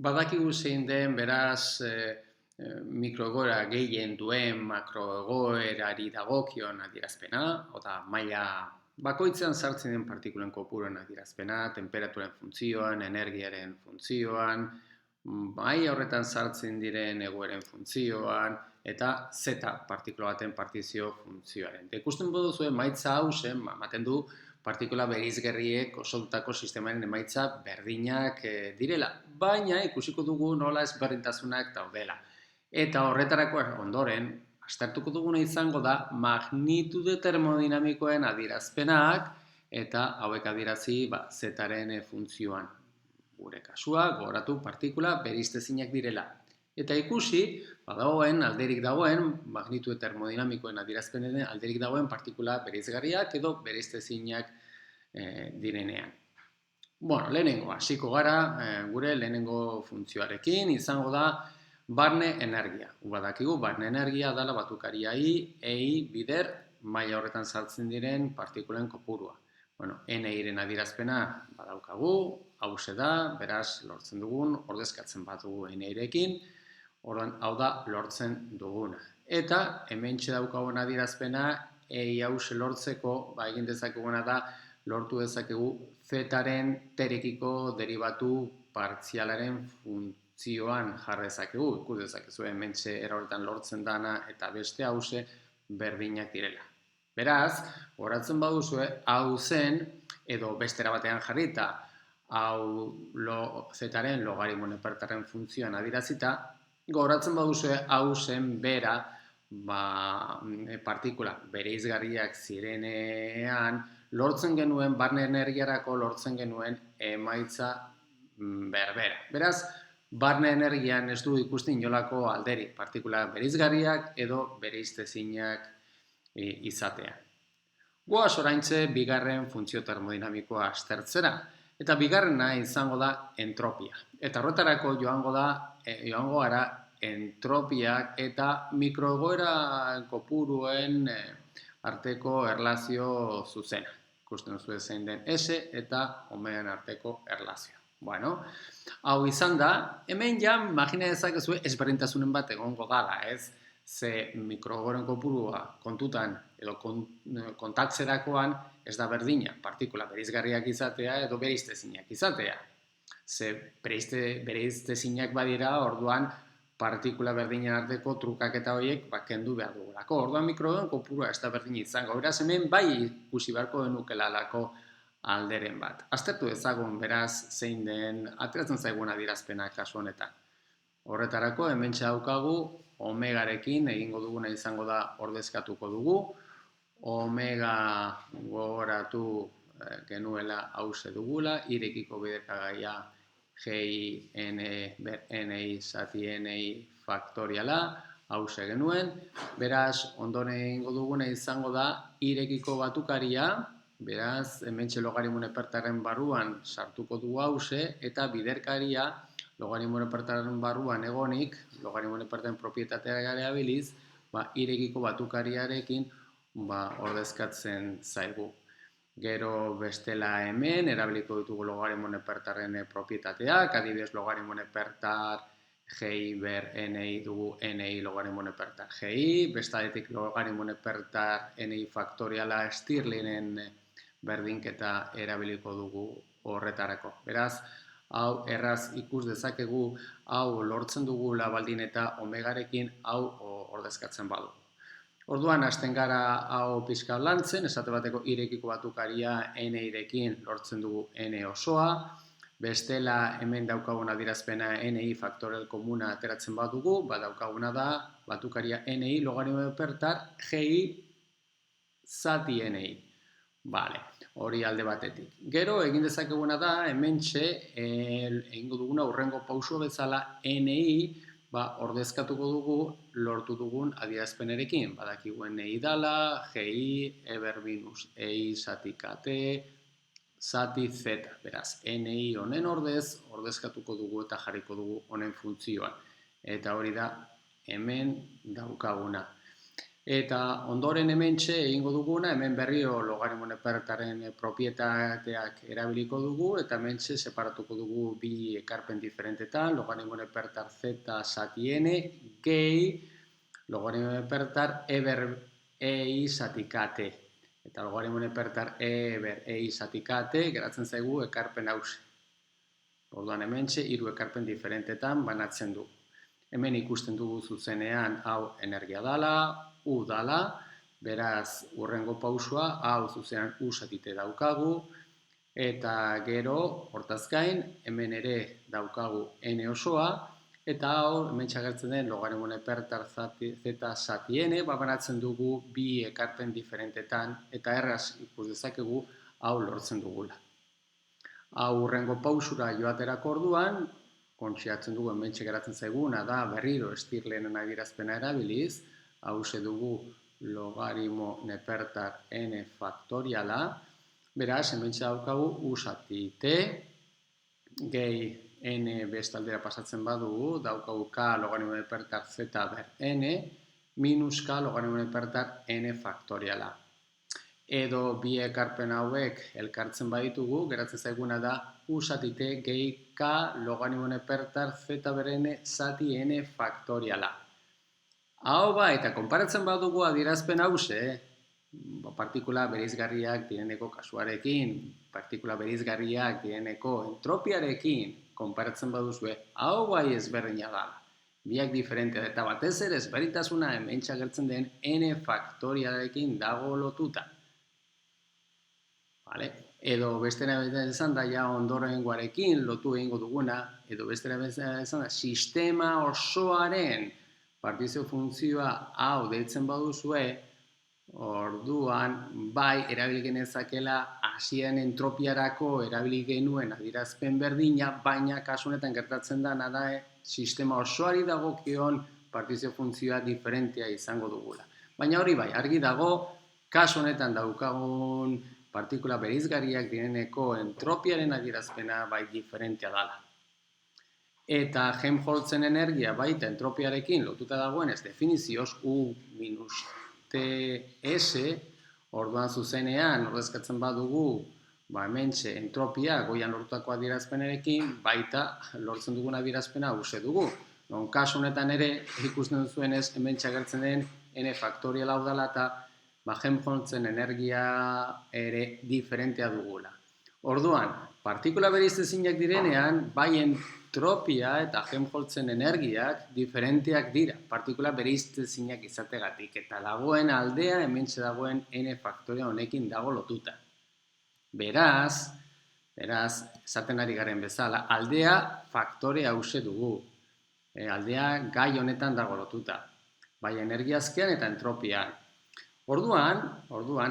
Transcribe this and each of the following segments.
Badakigu zein den, beraz, mikroegoera gehien duen makroegoerari dagokion adierazpena, oda maila bakoitzean sartzen den partikulen kopuruen adierazpena, temperaturen funtzioan, energiaren funtzioan, maila horretan sartzen diren egoeren funtzioan, eta zeta partikula baten partizio funtzioaren. Ikusten duzu emaitza hau zen, ematen du partikula bereizgarriek osatutako sistemaren emaitza berdinak direla, baina ikusiko dugu nola ezberdintasunak daudela. Eta horretarako ondoren, aztertuko duguna izango da magnitude termodinamikoen adierazpenak eta hauek adierazi zetaren funtzioan. Gure kasua, gogoratu partikula bereiztezinak direla. Eta ikusi, badagoen, alderik dagoen, magnitude termodinamikoen adierazpenen alderik dagoen partikula bereizgarriak edo bereiztezinak direnean. Bueno, lehenengo, hasiko gara, gure lehenengo funtzioarekin, izango da barne energia. Badakigu, barne energia dela batukaria I, EI, bider, maila horretan sartzen diren partikulen kopurua. Bueno, NI-ren adierazpena badaukagu, hause da, beraz, lortzen dugun, ordezkatzen bat dugu NI-rekin, orduan, hau da, lortzen duguna. Eta, hementxe daukagun adierazpena, EI hause lortzeko, egin dezakeguna da, lortu dezakegu zetaren terekiko derivatu partzialaren funtzioan jarrezakegu. Ikus dezakezu hementxe erorretan lortzen dana eta beste hause berdinak direla. Beraz, horatzen baduzue, hau zen, edo bestera batean jarrita, hau zetaren logaritmo nepertaren funtzioan adierazita, goratzen baduzue, hau zen bera partikula bereizgarriak zirenean, lortzen genuen, barne energiarako lortzen genuen emaitza berbera. Beraz, barne energian ez du ikusten inolako alderik, partikula bereizgarriak edo bereiztezinak izatea. Goaz oraintze bigarren funtzio termodinamikoa aztertzera, eta bigarrena izango da entropia. Eta horretarako joango gara entropiak eta mikroegoera kopuruen arteko erlazio zuzena. Ikusten duzu zein den S eta omegan arteko erlazioa. Bueno, hau izan da, hemen ja, imagina dezakezu ezberdintasunen bat egongo dala, ez? Ze mikroegoeren kopurua kontutan edo kontatzerakoan ez da berdina, partikula bereizgarriak izatea edo bereiztezinak izatea. Ze bereiztezinak badira, orduan partikula berdinen arteko trukaketa horiek kendu behar dugulako. Orduan mikroegoeren kopurua ez da berdina izango. Beraz, hemen bai ikusi beharko genukelalako alderen bat. Aztertu ezagun beraz zein den ateratzen zaigun adierazpena kasu honetan. Horretarako hementxe daukagu omegarekin egingo duguna izango da ordezkatuko dugu. Omega gogoratu genuela hause dugula, irekiko bidekagaia GI NI zati NI faktoriala, hause genuen. Beraz, ondoren egingo duguna izango da irekiko batukaria, beraz, hementxe logaritmo nepertaren barruan sartuko dugu hause, eta biderkaria logaritmo nepertaren barruan egonik, logaritmo nepertaren propietatea erabiliz, irekiko batukariarekin ordezkatzen zaigu. Gero bestela hemen, erabiliko ditugu logaritmo nepertarren propietateak, adibidez logaritmo nepertar GI ber NI dugu NI logaritmo nepertar GI, bestadetik logaritmo nepertar NI faktoriala Stirlingen berdinketa erabiliko dugu horretarako. Beraz, hau erraz ikus dezakegu, hau lortzen dugula baldin eta omegarekin hau ordezkatzen badu. Orduan, hasten gara hau pixka lantzen, esate bateko irekiko batukaria NI-rekin lortzen dugu N osoa, bestela hemen daukaguna adierazpena NI faktorial komuna ateratzen badugu, daukaguna da batukaria NI logaritmo nepertar GI zati NI. Bale, hori alde batetik. Gero, egin dezakeguna da, hementxe, egingo duguna hurrengo pauso bezala NI ordezkatuko dugu lortu dugun adierazpenerekin. Badakigu NI dala, GI, eber minus EI zati KT, zati Z. Beraz, NI honen ordezkatuko dugu eta jarriko dugu honen funtzioan. Eta hori da hemen daukaguna. Eta ondoren hementxe egingo duguna, hemen berriro logaritmo nepertaren propietateak erabiliko dugu, eta hementxe separatuko dugu bi ekarpen diferentetan, logaritmo nepertar z zati n, gehi logaritmo nepertar e ber ei zatika t. Eta logaritmo nepertar e ber ei zatika t geratzen zaigu ekarpen hauxe. Orduan hementxe hiru ekarpen diferentetan banatzen du. Hemen ikusten dugu zuzenean hau energia dala, U dala, beraz hurrengo pausua, hau zuzenean U zatite daukagu, eta gero, hortaz gain, hemen ere daukagu N osoa, eta hau, hemen txagertzen den logaritmo nepertar z zati n, banatzen dugu bi ekarpen diferentetan, eta erraz ikus dezakegu hau lortzen dugula. Hau hurrengo pausura joaterako orduan, kontsiatzen dugu hemen geratzen zaiguna da berriro Stirleren adierazpena erabiliz, hause dugu logaritmo nepertar n faktoriala, beraz, hemen daukagu U zati t, gehi n bestaldera pasatzen badugu, daukagu k logaritmo nepertar z ber n, minus k logaritmo nepertar n faktoriala. Edo bi ekarpen hauek elkartzen baditugu, geratzen zaiguna da U zati t gehi k logaritmo nepertar z ber n zati n faktoriala. Hau eta konparatzen badugu adierazpen hause, partikula bereizgarriak direneko kasuarekin, partikula bereizgarriak direneko entropiarekin konparatzen baduzue, hau bai ezberdina da. Biak diferentea eta batez ere ezberdintasuna hemen txagertzen den n faktorialarekin dago lotuta. Vale? Edo bestera esan da ja ondorengoarekin lotu egingo duguna, edo bestera esan da sistema osoaren partizio funtzioa hau deitzen baduzue, orduan bai erabili genezakela hasieran entropiarako erabili genuen adierazpen berdina, baina kasu honetan gertatzen da sistema osoari dagokion partizio funtzioa diferentea izango dugula. Baina hori bai, argi dago, kasu honetan daukagun partikula bereizgarriak direneko entropiaren adierazpena bai diferentea dela. Eta Helmholtzen energia baita entropiarekin lotuta dagoenez definizioz U minus TS, orduan zuzenean ordezkatzen badugu, hementxe entropia goian lortutako adierazpenarekin, baita lortzen dugun adierazpena hause dugu. Non kasu honetan ere, ikusten duzuenez, hementxe agertzen den N faktorial hau dela eta Helmholtzen energia ere diferentea dugula. Orduan, partikula bereiztezinak direnean, bai entropia eta Helmholtzen energiak diferenteak dira, partikula bereiztezinak izategatik, eta dagoen aldea hementxe dagoen N faktoria honekin dago lotuta. Beraz, esaten ari garen bezala, aldea faktore hause dugu, aldea gai honetan dago lotuta, bai energiazkean eta entropian. Orduan,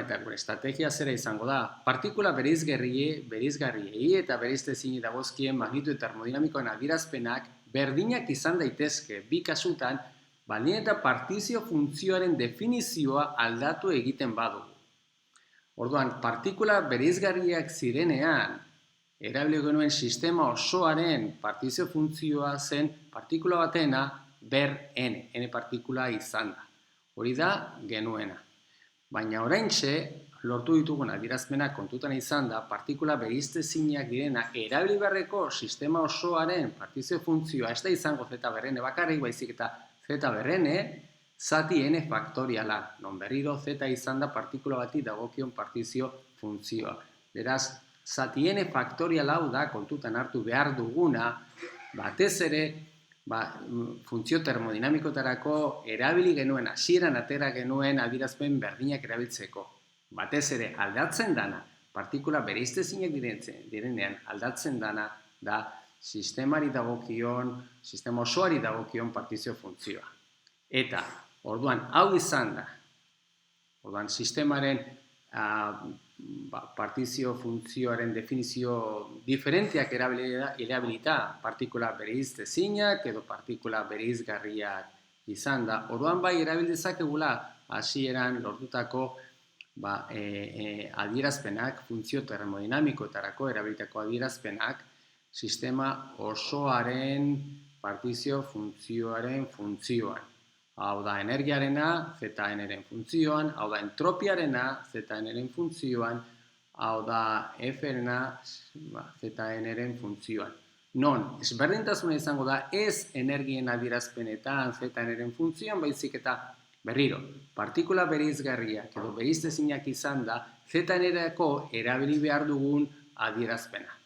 eta gure estrategia zera izango da, partikula bereizgarriei eta bereiztezini dagozkien magnitud termodinamikoen adierazpenak berdinak izan daitezke bi kasutan, baldin eta partizio funtzioaren definizioa aldatu egiten badugu. Orduan, partikula bereizgarriak zirenean, erabili genuen sistema osoaren partizio funtzioa zen partikula batena ber n partikula izan da. Hori da genuena. Baina oraintxe, lortu ditugun adierazpenak kontutan izan da, partikula bereiztezinak direna erabili beharreko sistema osoaren partizio funtzioa ez da izango z ber n bakarrik, baizik eta z ber n zati n faktoriala, non berriro z izan da partikula bati dagokion partizio funtzioa. Beraz, zati n faktorial hau da kontutan hartu behar duguna, batez ere, funtzio termodinamikotarako erabili genuen, hasieran atera genuen adierazpen berdinak erabiltzeko. Batez ere, aldatzen dana, partikula bereiztezinak direnean aldatzen dana, da sistemari dagokion, sistema osoari dagokion partizio funtzioa. Eta, orduan, hau izan da, orduan, sistemaren partizio funtzioaren definizio diferenteak erabilita, partikula bereiztezinak edo partikula bereizgarriak izan da. Orduan bai erabil dezakegula hasieran lortutako adierazpenak, funtzio termodinamikoetarako erabilitako adierazpenak, sistema osoaren partizio funtzioaren funtzioan. Hau da energiarena ZN-ren funtzioan, hau da entropiarena ZN-ren funtzioan, hau da F-rena ZN-ren funtzioan. Non, ezberdintasuna izango da ez energien adierazpenetan ZN-ren funtzioan, baizik eta berriro, partikula bereizgarriak edo bereiztezinak izan da ZN-erako erabili behar dugun adierazpena.